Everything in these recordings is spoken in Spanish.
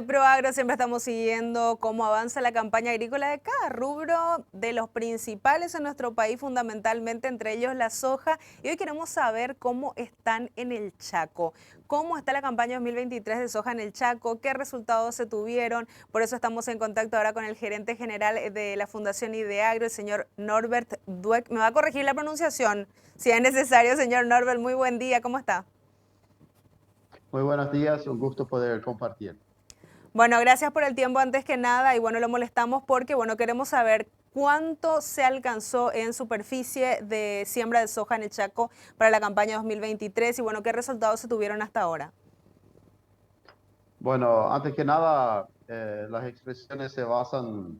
ProAgro siempre estamos siguiendo cómo avanza la campaña agrícola de cada rubro de los principales en nuestro país, fundamentalmente entre ellos la soja. Y hoy queremos saber cómo están en el Chaco, cómo está la campaña 2023 de soja en el Chaco, qué resultados se tuvieron. Por eso estamos en contacto ahora con el gerente general de la Fundación Ideagro, el señor Norbert Dueck. Me va a corregir la pronunciación si es necesario, señor Norbert. Muy buen día, ¿cómo está? Muy buenos días, un gusto poder compartir. Bueno, gracias por el tiempo antes que nada y bueno, lo molestamos porque bueno, queremos saber cuánto se alcanzó en superficie de siembra de soja en el Chaco para la campaña 2023 y bueno, qué resultados se tuvieron hasta ahora. Bueno, antes que nada, las expresiones se basan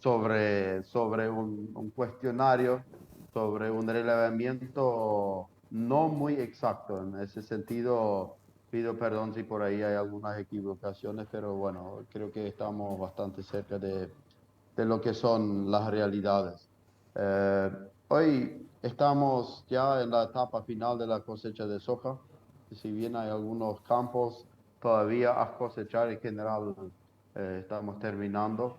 sobre un cuestionario, sobre un relevamiento no muy exacto. En ese sentido, pido perdón si por ahí hay algunas equivocaciones, pero bueno, creo que estamos bastante cerca de lo que son las realidades. Eh, Hoy estamos ya en la etapa final de la cosecha de soja. Si bien hay algunos campos todavía a cosechar, en general estamos terminando,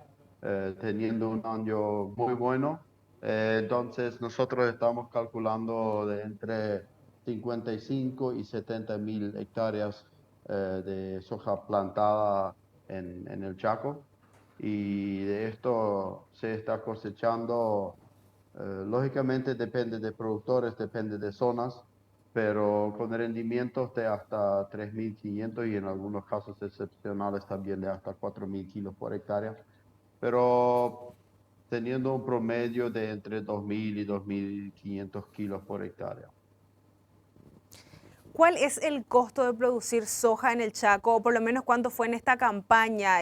teniendo un año muy bueno. Entonces nosotros estamos calculando de entre 55 y 70 mil hectáreas de soja plantada en el Chaco y de esto se está cosechando. Lógicamente depende de productores, depende de zonas, pero con rendimientos de hasta 3.500 y en algunos casos excepcionales también de hasta 4.000 kilos por hectárea, pero teniendo un promedio de entre 2.000 y 2.500 kilos por hectárea. ¿Cuál es el costo de producir soja en el Chaco o por lo menos cuánto fue en esta campaña?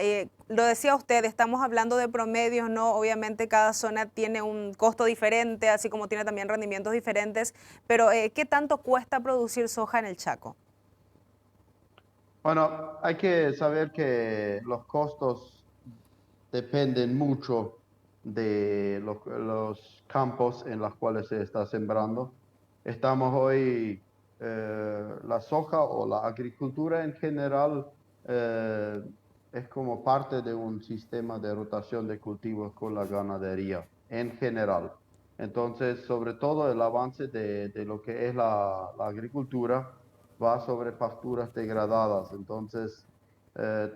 Lo decía usted, estamos hablando de promedios, ¿no? Obviamente cada zona tiene un costo diferente, así como tiene también rendimientos diferentes, pero ¿qué tanto cuesta producir soja en el Chaco? Bueno, hay que saber que los costos dependen mucho de los campos en los cuales se está sembrando. Estamos hoy, la soja o la agricultura en general eh, es como parte de un sistema de rotación de cultivos con la ganadería en general. Entonces, sobre todo el avance de lo que es la agricultura va sobre pasturas degradadas. Entonces,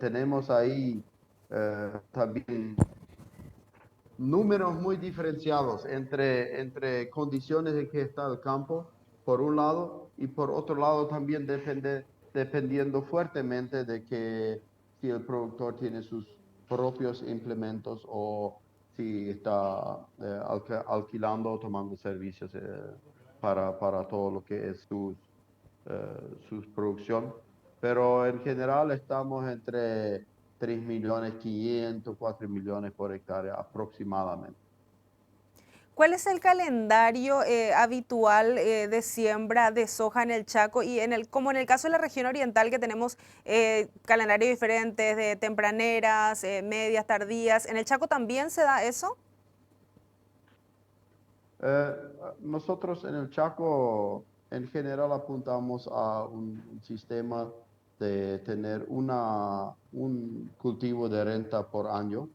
tenemos ahí también números muy diferenciados entre condiciones en que está el campo, por un lado, y por otro lado también dependiendo fuertemente de que si el productor tiene sus propios implementos o si está alquilando o tomando servicios para todo lo que es su producción. Pero en general estamos entre 3.500.000, 4 millones por hectárea aproximadamente. ¿Cuál es el calendario habitual de siembra de soja en el Chaco y como en el caso de la región oriental que tenemos calendarios diferentes de tempraneras, medias, tardías? ¿En el Chaco también se da eso? Eh, Nosotros en el Chaco en general apuntamos a un sistema de tener un cultivo de renta por año,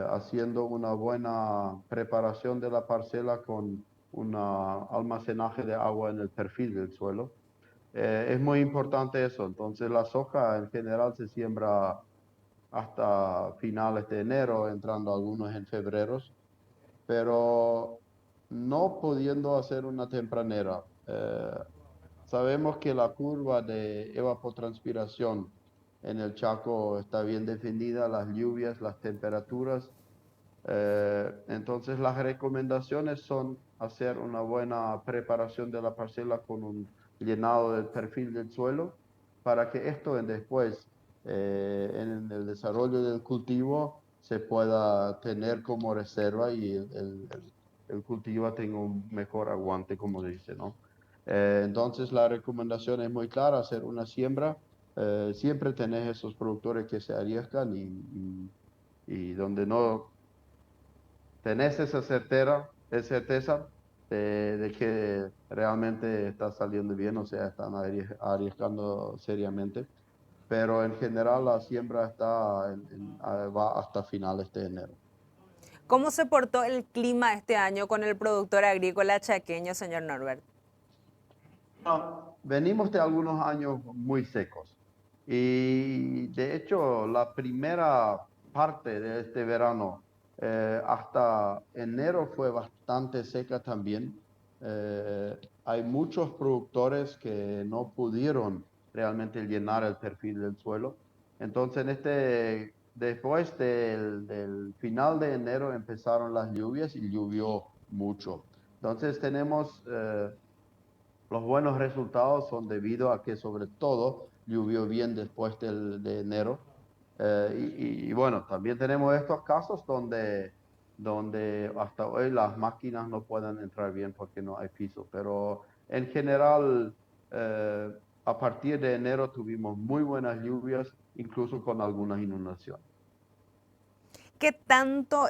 haciendo una buena preparación de la parcela con un almacenaje de agua en el perfil del suelo. Es muy importante eso. Entonces la soja en general se siembra hasta finales de enero, entrando algunos en febrero, pero no pudiendo hacer una tempranera. Sabemos que la curva de evapotranspiración en el Chaco está bien definida, las lluvias, las temperaturas. Entonces las recomendaciones son hacer una buena preparación de la parcela con un llenado del perfil del suelo para que esto después en el desarrollo del cultivo se pueda tener como reserva y el cultivo tenga un mejor aguante, como dice, ¿no? Entonces la recomendación es muy clara, hacer una siembra. Siempre tenés esos productores que se arriesgan y donde no tenés esa certeza de que realmente está saliendo bien, o sea, están arriesgando seriamente. pero en general la siembra va hasta finales de enero. ¿Cómo se portó el clima este año con el productor agrícola chaqueño, señor Norbert? No, venimos de algunos años muy secos y de hecho la primera parte de este verano hasta enero fue bastante seca también. Hay muchos productores que no pudieron realmente llenar el perfil del suelo. Entonces, después del final de enero empezaron las lluvias y llovió mucho. Entonces tenemos los buenos resultados son debido a que sobre todo llovió bien después de enero. Y bueno, también tenemos estos casos donde hasta hoy las máquinas no pueden entrar bien porque no hay piso. Pero en general, eh, a partir de enero tuvimos muy buenas lluvias, incluso con algunas inundaciones. ¿Qué tanto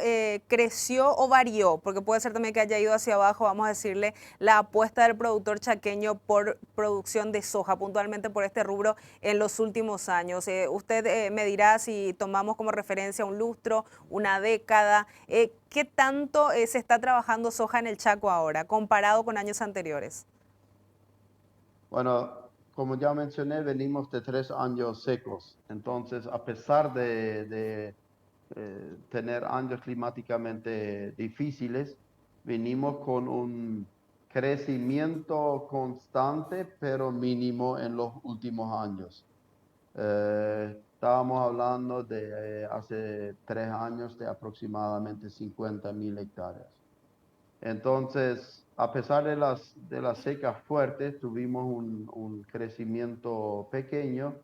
creció o varió? Porque puede ser también que haya ido hacia abajo, vamos a decirle, la apuesta del productor chaqueño por producción de soja, puntualmente por este rubro en los últimos años. Usted me dirá si tomamos como referencia un lustro, una década, ¿qué tanto se está trabajando soja en el Chaco ahora comparado con años anteriores? Bueno, como ya mencioné, venimos de 3 años secos. Entonces, a pesar de tener años climáticamente difíciles, venimos con un crecimiento constante, pero mínimo en los últimos años. Estábamos hablando de hace 3 años de aproximadamente 50.000 hectáreas. Entonces, a pesar de las secas fuertes, tuvimos un crecimiento pequeño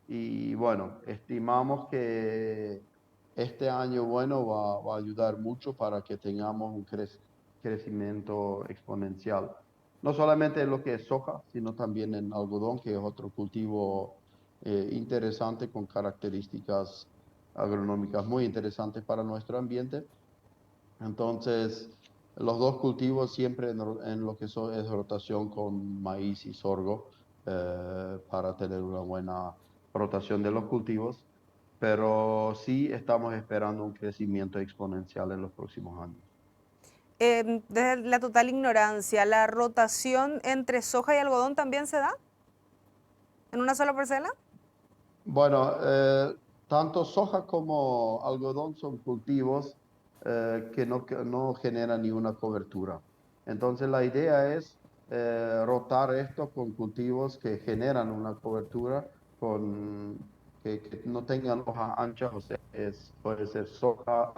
y bueno, estimamos que este año bueno va a ayudar mucho para que tengamos un crecimiento exponencial. No solamente en lo que es soja, sino también en algodón, que es otro cultivo interesante con características agronómicas muy interesantes para nuestro ambiente. Entonces, los dos cultivos siempre en lo que es rotación con maíz y sorgo para tener una buena rotación de los cultivos, pero sí estamos esperando un crecimiento exponencial en los próximos años. Desde la total ignorancia, ¿la rotación entre soja y algodón también se da en una sola parcela? Bueno, tanto soja como algodón son cultivos que no generan ni una cobertura. Entonces la idea es rotar esto con cultivos que generan una cobertura que no tengan hojas anchas, o sea, puede ser soja,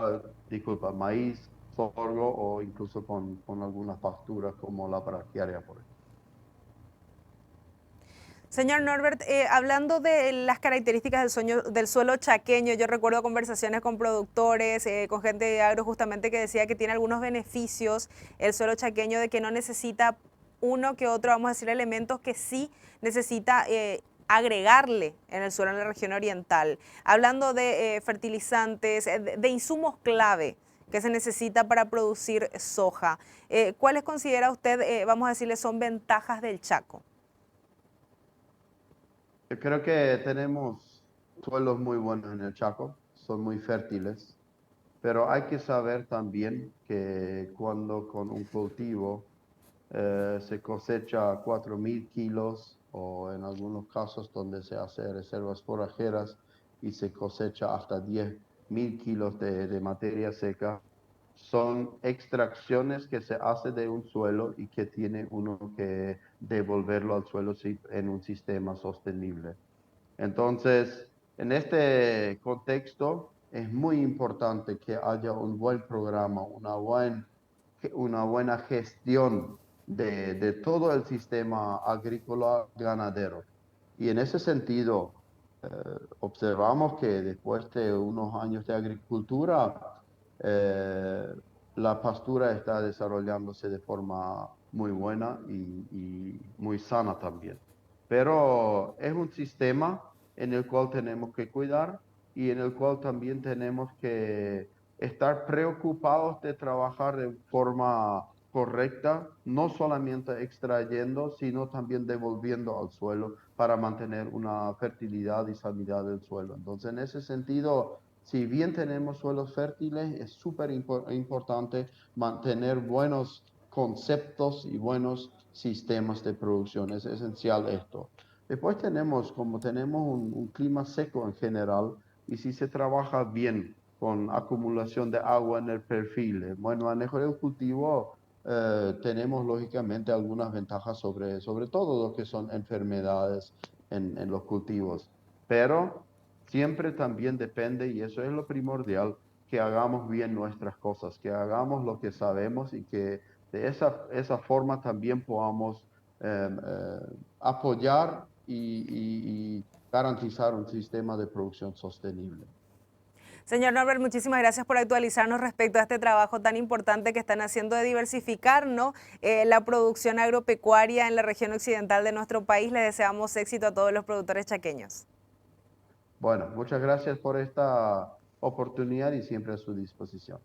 disculpa, maíz, sorgo o incluso con algunas pasturas como la braquiaria, por ejemplo. Señor Norbert, hablando de las características del suelo chaqueño, yo recuerdo conversaciones con productores, con gente de agro justamente que decía que tiene algunos beneficios el suelo chaqueño de que no necesita uno que otro, vamos a decir, elementos que sí necesita agregarle en el suelo en la región oriental. Hablando de fertilizantes, de insumos clave que se necesita para producir soja, ¿cuáles considera usted, vamos a decirle, son ventajas del Chaco? Yo creo que tenemos suelos muy buenos en el Chaco, son muy fértiles, pero hay que saber también que cuando con un cultivo se cosecha 4.000 kilos o en algunos casos donde se hace reservas forrajeras y se cosecha hasta 10.000 kilos de materia seca, son extracciones que se hace de un suelo y que tiene uno que devolverlo al suelo en un sistema sostenible. Entonces, en este contexto es muy importante que haya un buen programa, una buena gestión de todo el sistema agrícola ganadero. Y en ese sentido, eh, observamos que después de unos años de agricultura, eh, la pastura está desarrollándose de forma muy buena y muy sana también. Pero es un sistema en el cual tenemos que cuidar y en el cual también tenemos que estar preocupados de trabajar de forma correcta, no solamente extrayendo, sino también devolviendo al suelo para mantener una fertilidad y sanidad del suelo. Entonces, en ese sentido, si bien tenemos suelos fértiles, es súper importante mantener buenos conceptos y buenos sistemas de producción. Es esencial esto. Después tenemos, como tenemos un clima seco en general, y si se trabaja bien con acumulación de agua en el perfil, buen manejo del cultivo, tenemos lógicamente algunas ventajas sobre todo lo que son enfermedades en los cultivos. Pero siempre también depende, y eso es lo primordial, que hagamos bien nuestras cosas, que hagamos lo que sabemos y que de esa forma también podamos apoyar y garantizar un sistema de producción sostenible. Señor Norbert, muchísimas gracias por actualizarnos respecto a este trabajo tan importante que están haciendo de diversificar, ¿no? La producción agropecuaria en la región occidental de nuestro país. Les deseamos éxito a todos los productores chaqueños. Bueno, muchas gracias por esta oportunidad y siempre a su disposición.